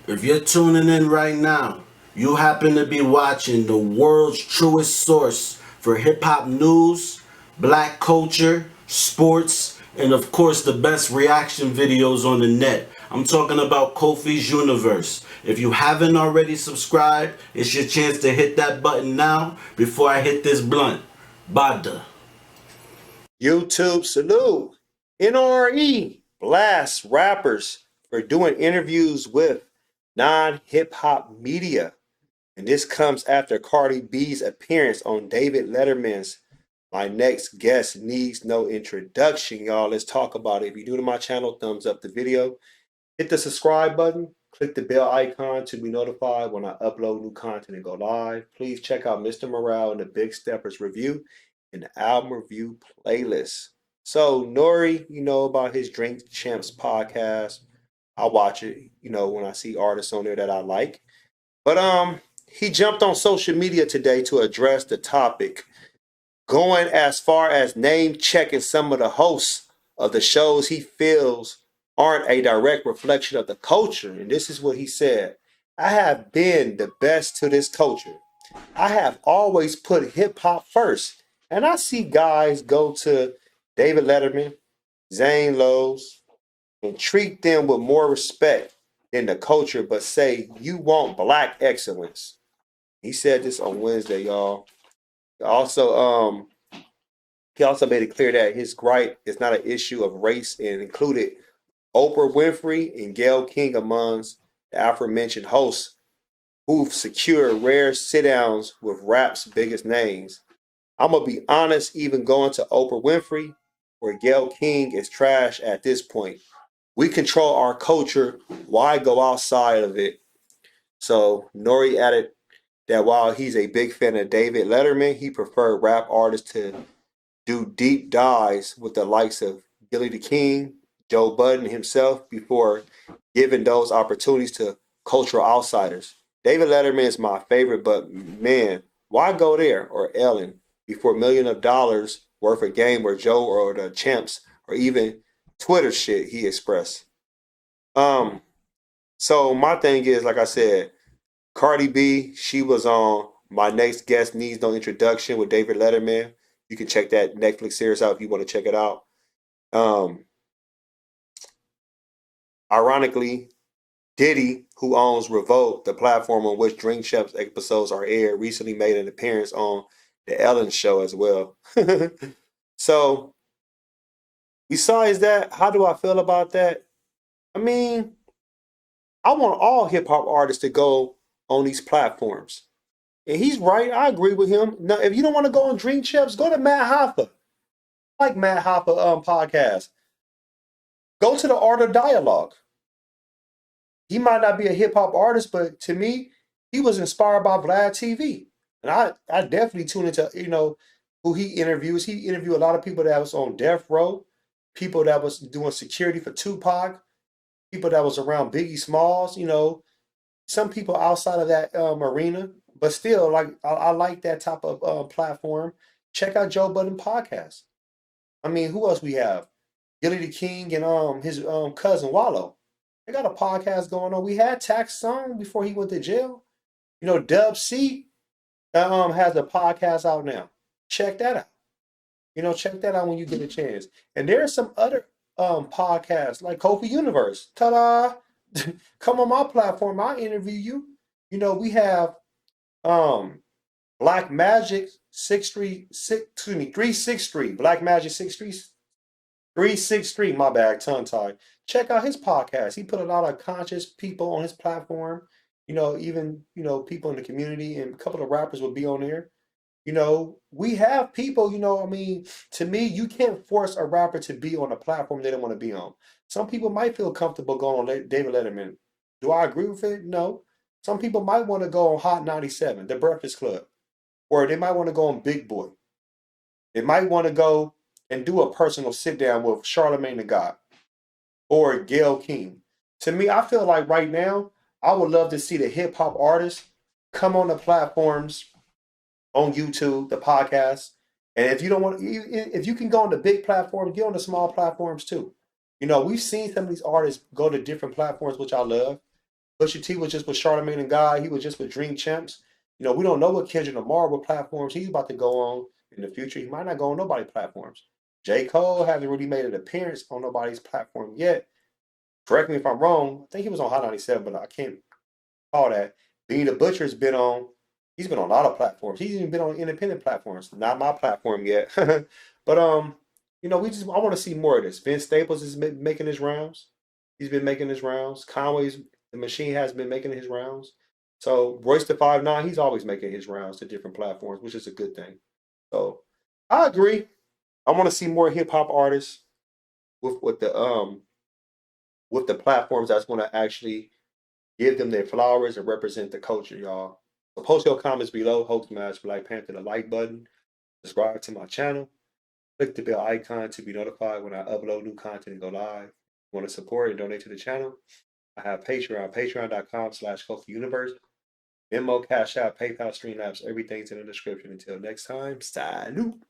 If you're tuning in right now, you happen to be watching the world's truest source for hip hop news, black culture, sports, and of course the best reaction videos on the net. I'm talking about Kofi's Universe. If you haven't already subscribed, it's your chance to hit that button now before I hit this blunt. Bada. YouTube salute. N.O.R.E. blasts rappers for doing interviews with non-hip hop media. And this comes after Cardi B's appearance on David Letterman's My Next Guest Needs No Introduction. Y'all, let's talk about it. If you're new to my channel, thumbs up the video. Hit the subscribe button. Click the bell icon to be notified when I upload new content and go live. Please check out Mr. Morale and the Big Steppers review and the album review playlist. So N.O.R.E, you know about his Drink Champs podcast. I watch it, when I see artists on there that I like. But he jumped on social media today to address the topic, going as far as name checking some of the hosts of the shows he feels aren't a direct reflection of the culture. And this is what he said: I have been the best to this culture. I have always put hip hop first. And I see guys go to David Letterman, Zane Lowe's, and treat them with more respect than the culture, but say, you want black excellence. He said this on Wednesday, y'all. Also, he also made it clear that his gripe is not an issue of race and included Oprah Winfrey and Gayle King amongst the aforementioned hosts who've secured rare sit downs with rap's biggest names. I'm going to be honest, even going to Oprah Winfrey or Gayle King is trash at this point. We control our culture. Why go outside of it? So N.O.R.E added that while he's a big fan of David Letterman, he preferred rap artists to do deep dives with the likes of Billy the King, Joe Budden himself before giving those opportunities to cultural outsiders. David Letterman is my favorite, but man, why go there or Ellen before millions of dollars worth of game where Joe or the champs or even Twitter shit he expressed. Um, so my thing is, like I said, Cardi B, she was on My Next Guest Needs No Introduction with David Letterman. You can check that Netflix series out if you want to check it out. Um, Ironically, Diddy, who owns Revolt, the platform on which Drink Champs episodes are aired, recently made an appearance on the Ellen Show as well. So, besides that, how do I feel about that? I mean, I want all hip hop artists to go on these platforms. And he's right. I agree with him. Now, if you don't want to go on Dream Champs, go to Matt Hoffa. I like Matt Hoffa podcast. Go to the Art of Dialogue. He might not be a hip hop artist, but to me, he was inspired by Vlad TV. And I definitely tune into, who he interviews. He interviewed a lot of people that was on death row, people that was doing security for Tupac, people that was around Biggie Smalls, some people outside of that arena. But still, like I like that type of platform. Check out Joe Budden podcast. I mean, who else we have? Gilly the King and his cousin Wallow. They got a podcast going on. We had Tax Song before he went to jail. Dub C has a podcast out now. Check that out. Check that out when you get a chance. And there are some other podcasts like Kofi Universe. Ta-da! Come on my platform. I'll interview you. We have Black Magic 363. Black Magic 363, my bad, tongue tied. Check out his podcast. He put a lot of conscious people on his platform. Even people in the community, and a couple of rappers will be on there. We have people, I mean, to me, you can't force a rapper to be on a platform they don't want to be on. Some people might feel comfortable going on David Letterman. Do I agree with it? No. Some people might want to go on Hot 97, The Breakfast Club, or they might want to go on Big Boy. They might want to go and do a personal sit down with Charlemagne the God or Gayle King. To me, I feel like right now, I would love to see the hip hop artists come on the platforms on YouTube, the podcast. And if you don't want, if you can go on the big platforms, get on the small platforms too. We've seen some of these artists go to different platforms, which I love. Pusha T was just with Charlamagne and Guy. He was just with Dream Champs. You know, we don't know what Kendrick Lamar, what platforms he's about to go on in the future. He might not go on nobody's platforms. J.Cole hasn't really made an appearance on nobody's platform yet. Correct me if I'm wrong. I think he was on Hot 97, but I can't call that. Being the Butcher's been on. He's been on a lot of platforms. He's even been on independent platforms. Not my platform yet. But you know, I want to see more of this. Vince Staples has been making his rounds. He's been making his rounds. Conway's the Machine has been making his rounds. So Royce the 5'9", he's always making his rounds to different platforms, which is a good thing. So I agree. I want to see more hip hop artists with the platforms that's going to actually give them their flowers and represent the culture, y'all. So post your comments below. Hope smash Black Panther the like button. Subscribe to my channel. Click the bell icon to be notified when I upload new content and go live. If you want to support and donate to the channel, I have Patreon, patreon.com/KofiUniverse. Venmo, Cash App, PayPal, Streamlabs, everything's in the description. Until next time, salut.